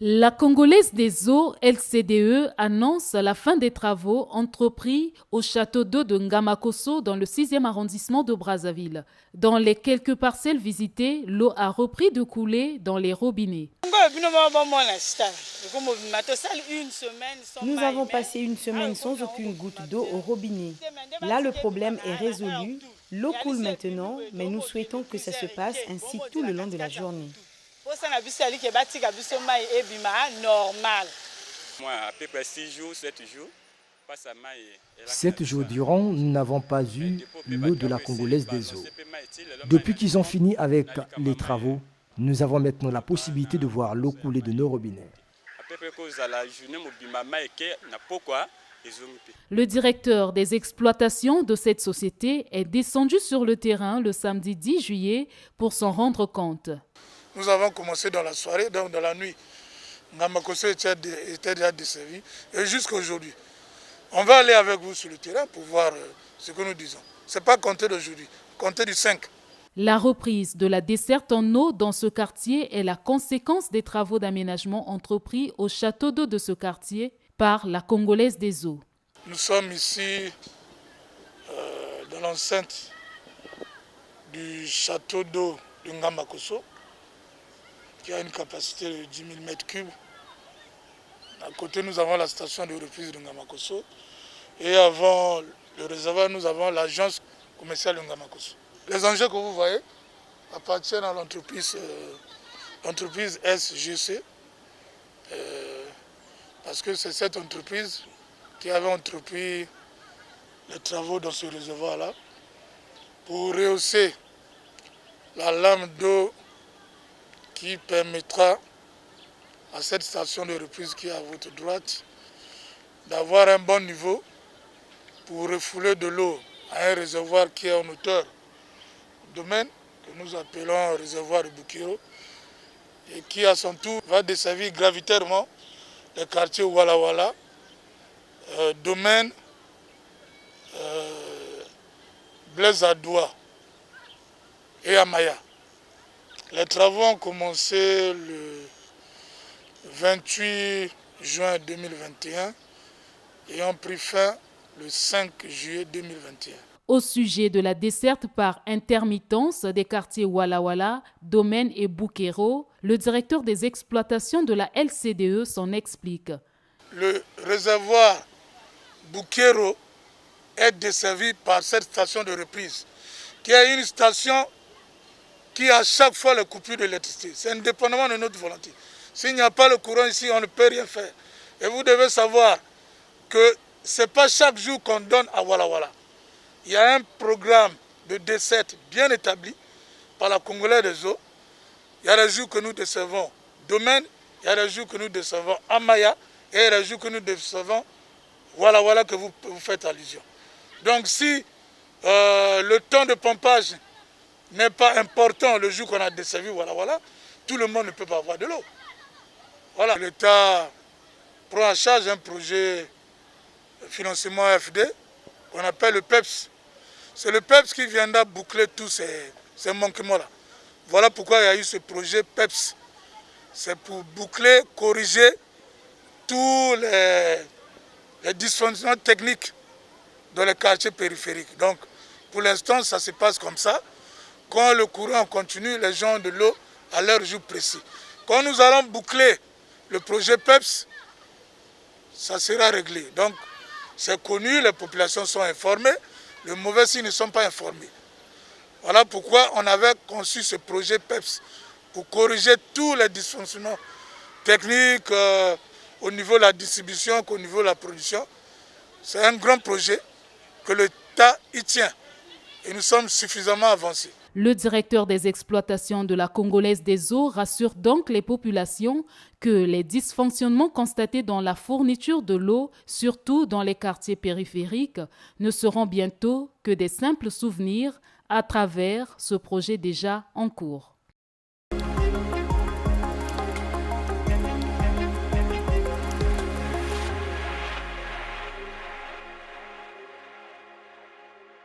La Congolaise des eaux, LCDE, annonce la fin des travaux entrepris au château d'eau de Ngamakoso dans le 6e arrondissement de Brazzaville. Dans les quelques parcelles visitées, l'eau a repris de couler dans les robinets. Nous avons passé une semaine sans aucune goutte d'eau au robinet. Là, le problème est résolu. L'eau coule maintenant, mais nous souhaitons que ça se passe ainsi tout le long de la journée. À peu près 6 jours, 7 jours. 7 jours durant, nous n'avons pas eu l'eau de la Congolaise des eaux. Depuis qu'ils ont fini avec les travaux, nous avons maintenant la possibilité de voir l'eau couler de nos robinets. Le directeur des exploitations de cette société est descendu sur le terrain le samedi 10 juillet pour s'en rendre compte. Nous avons commencé dans la soirée, donc dans la nuit. Ngamakoso était déjà desservi et jusqu'à aujourd'hui. On va aller avec vous sur le terrain pour voir ce que nous disons. Ce n'est pas compter d'aujourd'hui, compter du 5. La reprise de la desserte en eau dans ce quartier est la conséquence des travaux d'aménagement entrepris au château d'eau de ce quartier par la Congolaise des eaux. Nous sommes ici dans l'enceinte du château d'eau de Ngamakoso, qui a une capacité de 10 000 m3. À côté, nous avons la station de reprise de Ngamakoso. Et avant le réservoir, nous avons l'agence commerciale de Ngamakoso. Les engins que vous voyez appartiennent à l'entreprise SGC, parce que c'est cette entreprise qui avait entrepris les travaux dans ce réservoir-là pour rehausser la lame d'eau qui permettra à cette station de reprise qui est à votre droite d'avoir un bon niveau pour refouler de l'eau à un réservoir qui est en hauteur domaine que nous appelons réservoir de Boukero et qui à son tour va desservir gravitairement les quartiers Wala Wala, domaine, Blaise Adoua et Amaya. Les travaux ont commencé le 28 juin 2021 et ont pris fin le 5 juillet 2021. Au sujet de la desserte par intermittence des quartiers Wala Wala, Domaine et Boukero, le directeur des exploitations de la LCDE s'en explique. Le réservoir Boukero est desservi par cette station de reprise, qui est une station qui a chaque fois le coupure d'électricité. C'est indépendamment de notre volonté. S'il n'y a pas le courant ici, on ne peut rien faire. Et vous devez savoir que ce n'est pas chaque jour qu'on donne à Wala Wala. Il y a un programme de desserte bien établi par la Congolaise des eaux. Il y a des jours que nous desservons Domaine, il y a des jours que nous desservons Amaya, et il y a des jours que nous desservons Wala Wala que vous faites allusion. Donc si le temps de pompage n'est pas important le jour qu'on a desservi Wala Wala, tout le monde ne peut pas avoir de l'eau. Voilà. L'État prend en charge un projet de financement AFD qu'on appelle le PEPS. C'est le PEPS qui viendra boucler tous ces manquements-là. Voilà pourquoi il y a eu ce projet PEPS. C'est pour boucler, corriger tous les dysfonctionnements techniques dans les quartiers périphériques. Donc, pour l'instant, ça se passe comme ça. Quand le courant continue, les gens ont de l'eau à leur jour précis. Quand nous allons boucler le projet PEPS, ça sera réglé. Donc, c'est connu, les populations sont informées. Les mauvais signes ne sont pas informés. Voilà pourquoi on avait conçu ce projet PEPS pour corriger tous les dysfonctionnements techniques au niveau de la distribution qu'au niveau de la production. C'est un grand projet que l'État y tient et nous sommes suffisamment avancés. Le directeur des exploitations de la Congolaise des eaux rassure donc les populations que les dysfonctionnements constatés dans la fourniture de l'eau, surtout dans les quartiers périphériques, ne seront bientôt que des simples souvenirs à travers ce projet déjà en cours.